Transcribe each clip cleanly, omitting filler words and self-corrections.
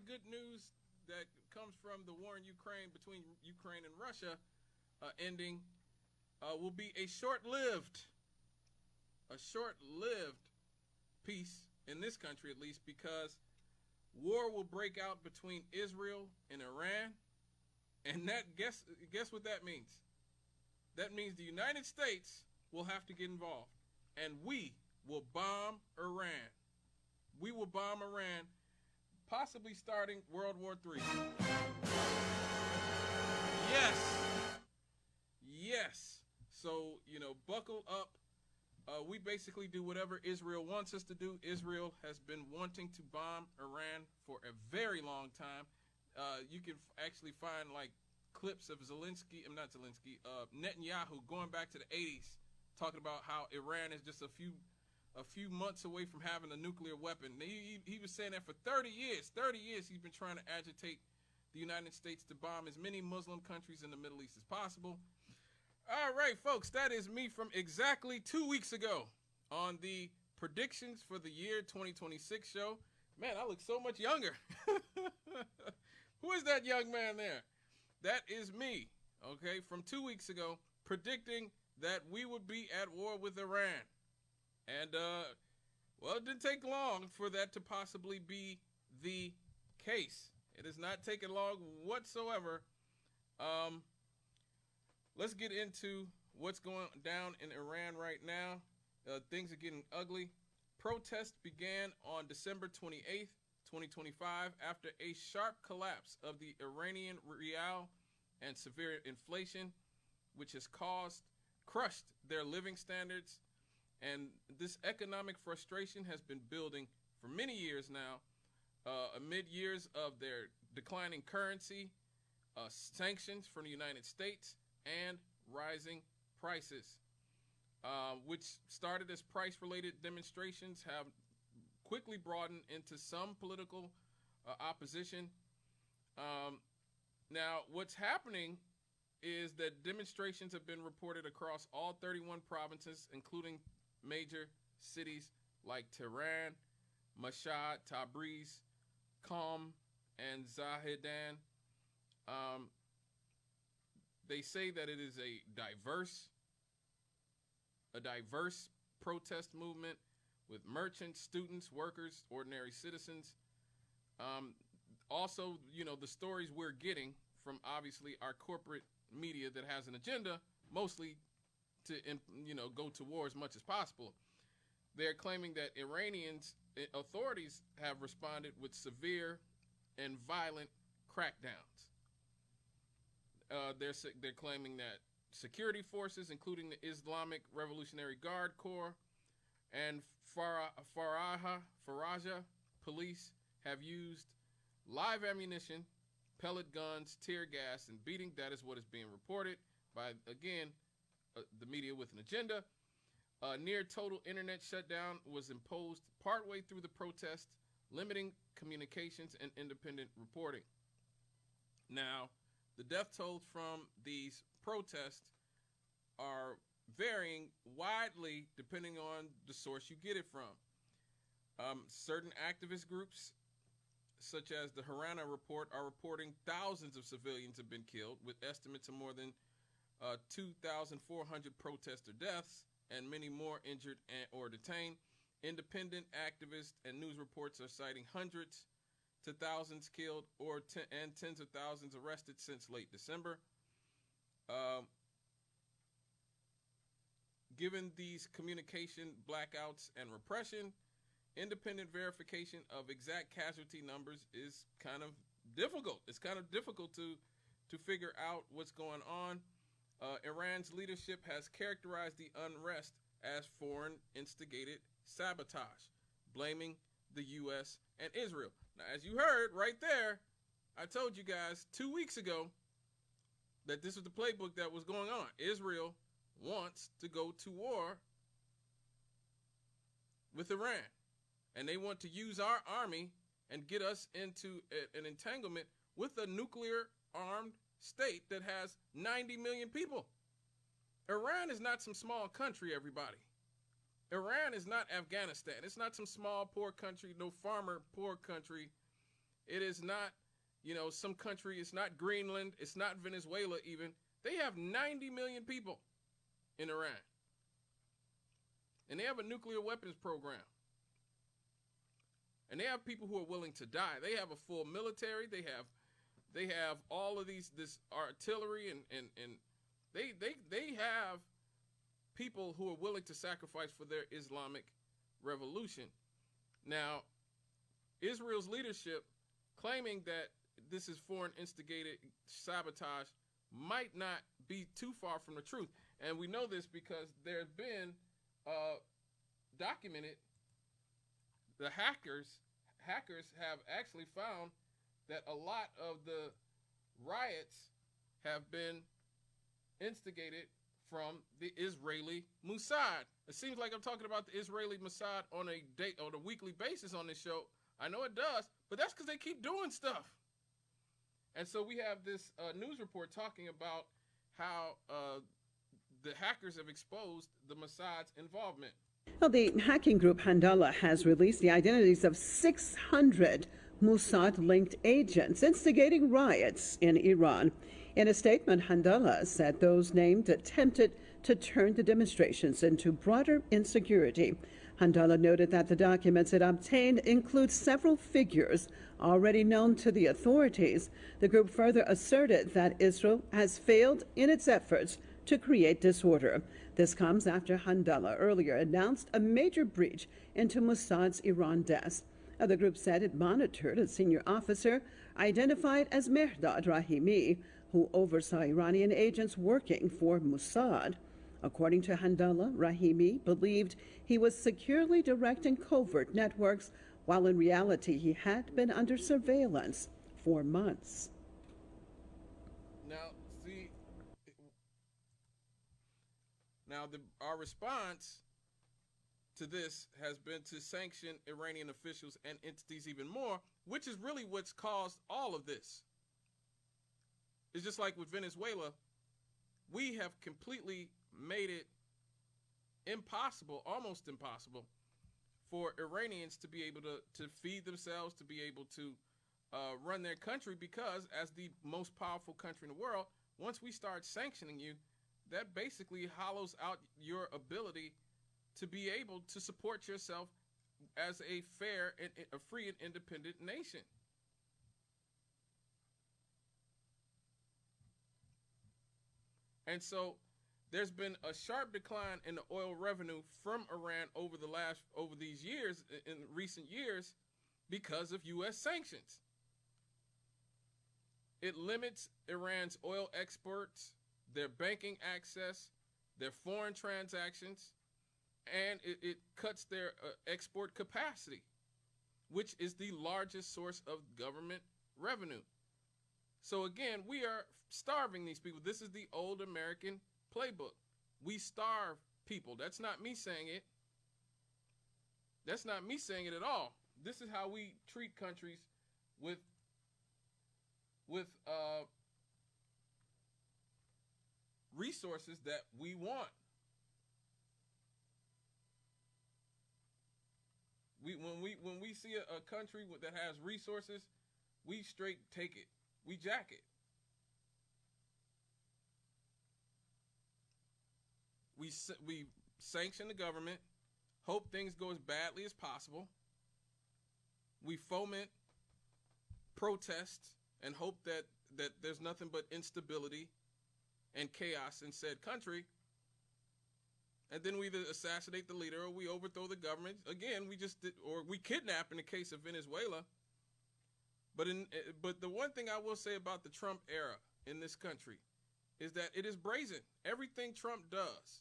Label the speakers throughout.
Speaker 1: good news that comes from the war in Ukraine between Ukraine and Russia ending will be a short-lived peace in this country, at least, because war will break out between Israel and Iran, and that guess what that means? That means the United States will have to get involved, and we will bomb Iran. We will bomb Iran, possibly starting World War III. Yes. So, buckle up. We basically do whatever Israel wants us to do. Israel has been wanting to bomb Iran for a very long time. You can actually find like clips of Netanyahu going back to the 80s, talking about how Iran is just a few months away from having a nuclear weapon. He was saying that for 30 years. 30 years he's been trying to agitate the United States to bomb as many Muslim countries in the Middle East as possible. All right, folks, that is me from exactly 2 weeks ago on the predictions for the year 2026 show. Man, I look so much younger. Who is that young man there? That is me, okay, from 2 weeks ago, predicting that we would be at war with Iran. And, well, it didn't take long for that to possibly be the case. It has not taken long whatsoever. Let's get into what's going down in Iran right now. Things are getting ugly. Protests began on December 28th, 2025, after a sharp collapse of the Iranian rial and severe inflation, which has crushed their living standards. And this economic frustration has been building for many years now, amid years of their declining currency, sanctions from the United States, and rising prices, which started as price-related demonstrations, have quickly broadened into some political opposition. Now, what's happening is that demonstrations have been reported across all 31 provinces, including major cities like Tehran, Mashhad, Tabriz, Qom, and Zahedan. They say that it is a diverse protest movement with merchants, students, workers, ordinary citizens. Also, the stories we're getting from obviously our corporate media that has an agenda, mostly to go to war as much as possible. They're claiming that Iranians authorities have responded with severe and violent crackdowns. They're claiming that security forces, including the Islamic Revolutionary Guard Corps and Faraja police, have used live ammunition, pellet guns, tear gas, and beating. That is what is being reported by, again, the media with an agenda. Near total internet shutdown was imposed partway through the protest, limiting communications and independent reporting. Now, the death tolls from these protests are varying widely depending on the source you get it from. Certain activist groups, such as the Harana Report, are reporting thousands of civilians have been killed, with estimates of more than 2,400 protester deaths and many more injured or detained. Independent activists and news reports are citing hundreds to thousands killed and tens of thousands arrested since late December. Given these communication blackouts and repression, independent verification of exact casualty numbers is kind of difficult. It's kind of difficult to figure out what's going on. Iran's leadership has characterized the unrest as foreign instigated sabotage, blaming the U.S. and Israel. Now, as you heard right there, I told you guys 2 weeks ago that this was the playbook that was going on. Israel wants to go to war with Iran, and they want to use our army and get us into an entanglement with a nuclear armed state that has 90 million people. Iran is not some small country, everybody. Iran is not Afghanistan. It's not some small, poor country, no farmer, poor country It is not, some country. It's not Greenland. It's not Venezuela even. They have 90 million people in Iran. And they have a nuclear weapons program. And they have people who are willing to die. They have a full military. They have all of this artillery and they have people who are willing to sacrifice for their Islamic revolution. Now, Israel's leadership claiming that this is foreign instigated sabotage might not be too far from the truth. And we know this because there's been documented the hackers have actually found that a lot of the riots have been instigated from the Israeli Mossad. It seems like I'm talking about the Israeli Mossad on a weekly basis on this show. I know it does, but that's because they keep doing stuff. And so we have this news report talking about how the hackers have exposed the Mossad's involvement.
Speaker 2: Well, the hacking group Handala has released the identities of 600 Mossad-linked agents instigating riots in Iran. In a statement, Handala said those named attempted to turn the demonstrations into broader insecurity. Handala noted that the documents it obtained include several figures already known to the authorities. The group further asserted that Israel has failed in its efforts to create disorder. This comes after Handala earlier announced a major breach into Mossad's Iran desk. The group said it monitored a senior officer identified as Mehrdad Rahimi, who oversaw Iranian agents working for Mossad. According to Handala, Rahimi believed he was securely directing covert networks, while in reality he had been under surveillance for months.
Speaker 1: Now, our response to this has been to sanction Iranian officials and entities even more, which is really what's caused all of this. It's just like with Venezuela, we have completely made it impossible, almost impossible, for Iranians to be able to feed themselves, to be able to run their country, because as the most powerful country in the world, once we start sanctioning you, that basically hollows out your ability to be able to support yourself as a fair and a free and independent nation. And so there's been a sharp decline in the oil revenue from Iran over these years, in recent years, because of U.S. sanctions. It limits Iran's oil exports, their banking access, their foreign transactions, and it cuts their export capacity, which is the largest source of government revenue. So again, we are starving these people. This is the old American playbook. We starve people. That's not me saying it. That's not me saying it at all. This is how we treat countries with resources that we want. When we see a country that has resources, we straight take it. We jack it. We sanction the government, hope things go as badly as possible. We foment protests and hope that there's nothing but instability and chaos in said country. And then we either assassinate the leader or we overthrow the government. Again, we kidnap in the case of Venezuela. But the one thing I will say about the Trump era in this country is that it is brazen. Everything Trump does,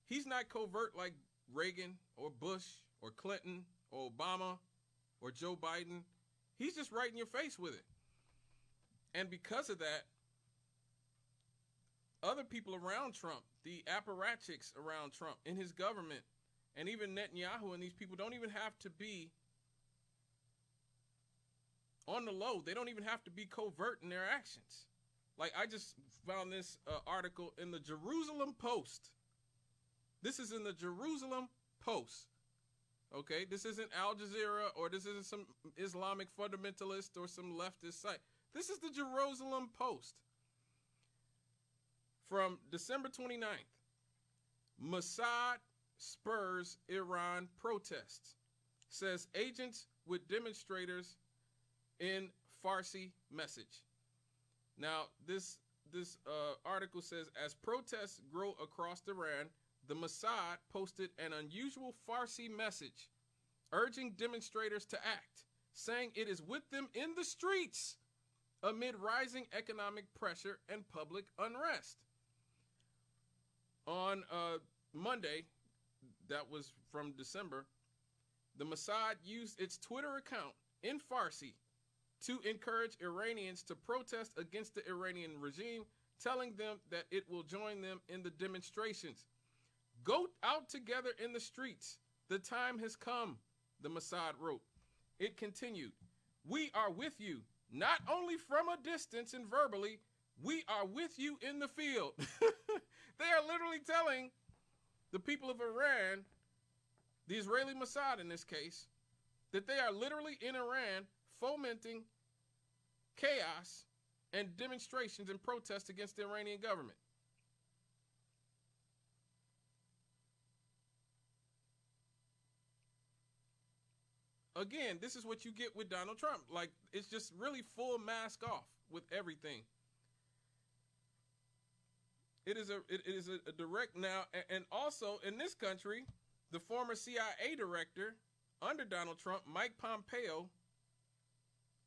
Speaker 1: he's not covert like Reagan or Bush or Clinton or Obama or Joe Biden. He's just right in your face with it. And because of that, other people around Trump, the apparatchiks around Trump in his government, and even Netanyahu and these people don't even have to be on the low. They don't even have to be covert in their actions. Like, I just found this article in the Jerusalem Post. This is in the Jerusalem Post. Okay, this isn't Al Jazeera or this isn't some Islamic fundamentalist or some leftist site. This is the Jerusalem Post from December 29th. Mossad spurs Iran protests. Says agents with demonstrators in Farsi message. Now, this article says, as protests grow across Iran, the Mossad posted an unusual Farsi message urging demonstrators to act, saying it is with them in the streets amid rising economic pressure and public unrest. On Monday, that was from December, the Mossad used its Twitter account in Farsi to encourage Iranians to protest against the Iranian regime, telling them that it will join them in the demonstrations. Go out together in the streets. The time has come, the Mossad wrote. It continued, we are with you, not only from a distance and verbally, we are with you in the field. They are literally telling the people of Iran, the Israeli Mossad in this case, that they are literally in Iran fomenting chaos and demonstrations and protests against the Iranian government. Again, this is what you get with Donald Trump. Like, it's just really full mask off with everything. It is a direct now, and also in this country, the former CIA director under Donald Trump, Mike Pompeo,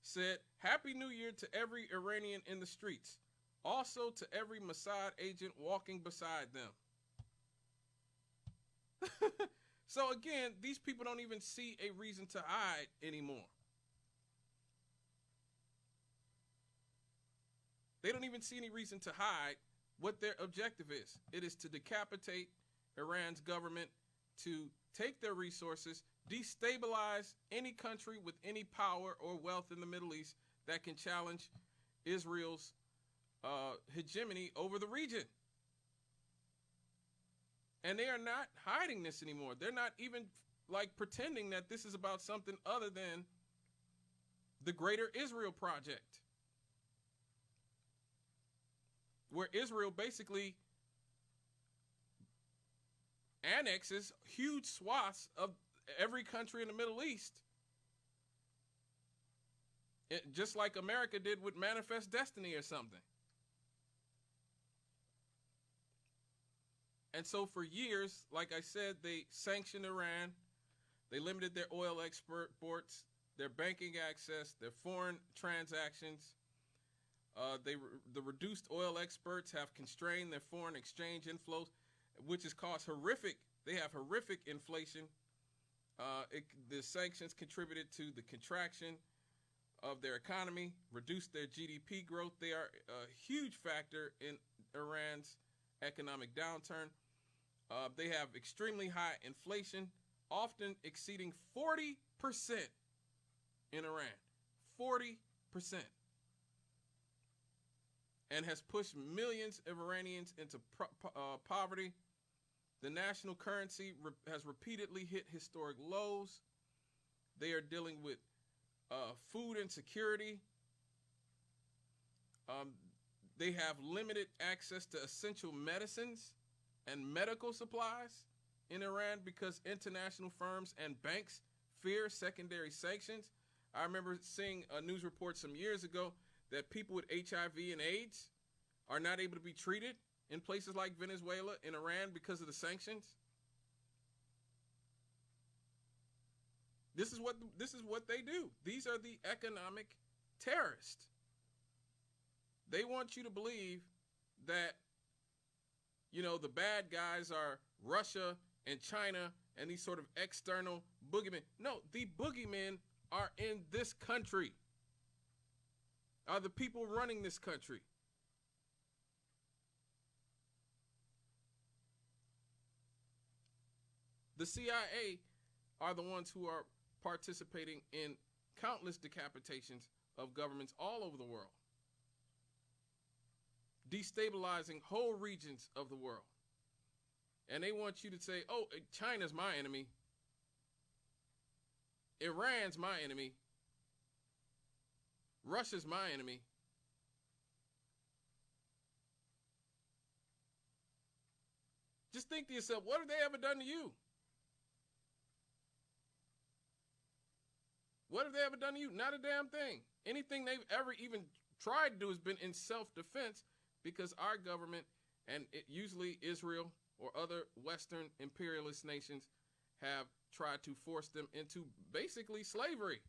Speaker 1: said, Happy New Year to every Iranian in the streets. Also to every Mossad agent walking beside them. So again, these people don't even see a reason to hide anymore. They don't even see any reason to hide what their objective is. It is to decapitate Iran's government, to take their resources, destabilize any country with any power or wealth in the Middle East that can challenge Israel's hegemony over the region. And they are not hiding this anymore. They're not even like pretending that this is about something other than the Greater Israel Project, where Israel basically annexes huge swaths of every country in the Middle East, just like America did with Manifest Destiny or something. And so for years, like I said, they sanctioned Iran. They limited their oil exports, their banking access, their foreign transactions. The reduced oil exports have constrained their foreign exchange inflows, which has caused they have horrific inflation. The sanctions contributed to the contraction of their economy, reduced their GDP growth. They are a huge factor in Iran's economic downturn. They have extremely high inflation, often exceeding 40% in Iran. 40%. And has pushed millions of Iranians into poverty. The national currency has repeatedly hit historic lows. They are dealing with food insecurity. They have limited access to essential medicines and medical supplies in Iran because international firms and banks fear secondary sanctions. I remember seeing a news report some years ago that people with HIV and AIDS are not able to be treated in places like Venezuela and Iran because of the sanctions. This is what they do. These are the economic terrorists. They want you to believe that, you know, the bad guys are Russia and China and these sort of external boogeymen. No, the boogeymen are in this country, are the people running this country. The CIA are the ones who are participating in countless decapitations of governments all over the world, destabilizing whole regions of the world. And they want you to say, oh, China's my enemy. Iran's my enemy. Russia's my enemy. Just think to yourself, what have they ever done to you? What have they ever done to you? Not a damn thing. Anything they've ever even tried to do has been in self-defense, because our government, and usually Israel or other Western imperialist nations, have tried to force them into basically slavery.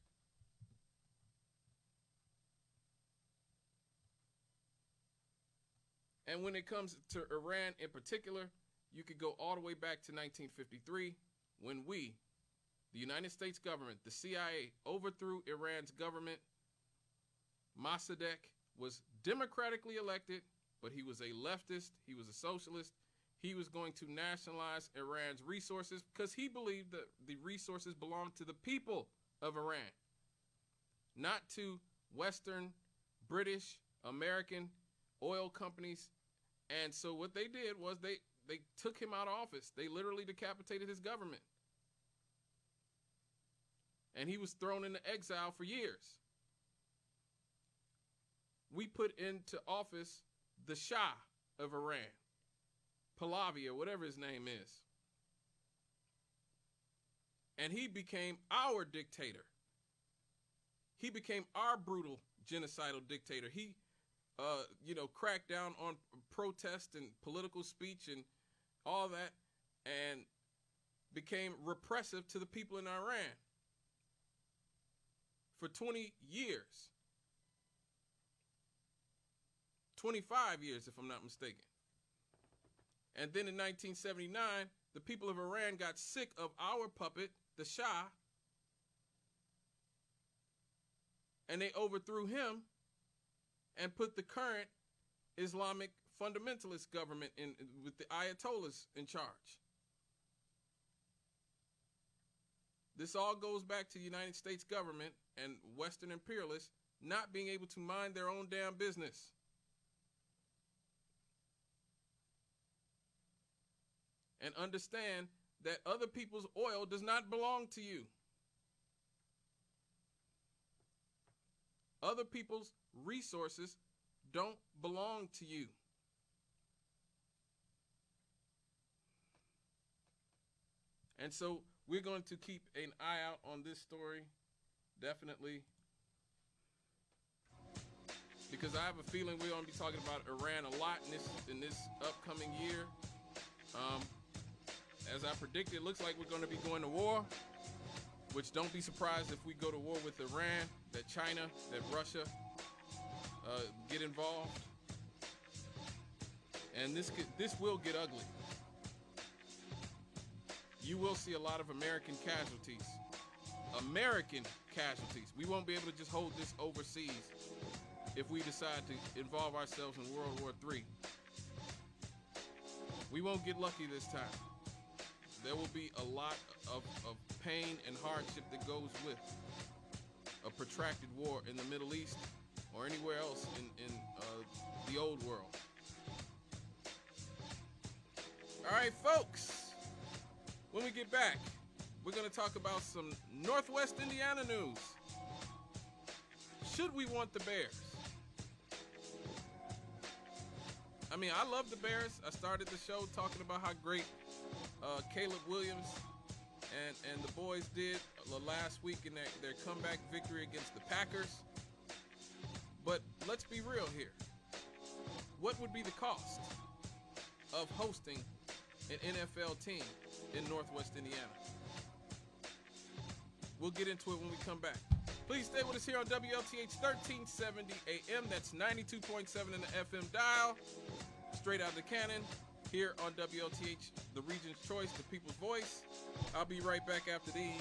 Speaker 1: And when it comes to Iran in particular, you could go all the way back to 1953, when we, the United States government, the CIA, overthrew Iran's government. Mossadegh was democratically elected, but he was a leftist, he was a socialist. He was going to nationalize Iran's resources because he believed that the resources belonged to the people of Iran, not to Western, British, American oil companies. And so what they did was they took him out of office. They literally decapitated his government. And he was thrown into exile for years. We put into office the Shah of Iran, Pahlavi, or whatever his name is. And he became our dictator. He became our brutal genocidal dictator. He cracked down on protest and political speech and all that, and became repressive to the people in Iran for 20 years. 25 years, if I'm not mistaken. And then in 1979, the people of Iran got sick of our puppet, the Shah, and they overthrew him and put the current Islamic fundamentalist government in, with the Ayatollahs in charge. This all goes back to the United States government and Western imperialists not being able to mind their own damn business. And understand that other people's oil does not belong to you. Other people's resources don't belong to you. And so we're going to keep an eye out on this story, definitely, because I have a feeling we're going to be talking about Iran a lot in this upcoming year. As I predicted, it looks like we're going to be going to war, which don't be surprised if we go to war with Iran, that China, that Russia get involved. And this will get ugly. You will see a lot of American casualties. American casualties. We won't be able to just hold this overseas if we decide to involve ourselves in World War III. We won't get lucky this time. There will be a lot of pain and hardship that goes with a protracted war in the Middle East or anywhere else in the old world. All right, folks. When we get back, we're going to talk about some Northwest Indiana news. Should we want the Bears? I mean, I love the Bears. I started the show talking about how great Caleb Williams and the boys did last week in their comeback victory against the Packers. But let's be real here. What would be the cost of hosting an NFL team in Northwest Indiana? We'll get into it when we come back. Please stay with us here on WLTH 1370 AM. That's 92.7 in the FM dial. Straight out the cannon here on WLTH, the region's choice, the people's voice. I'll be right back after these.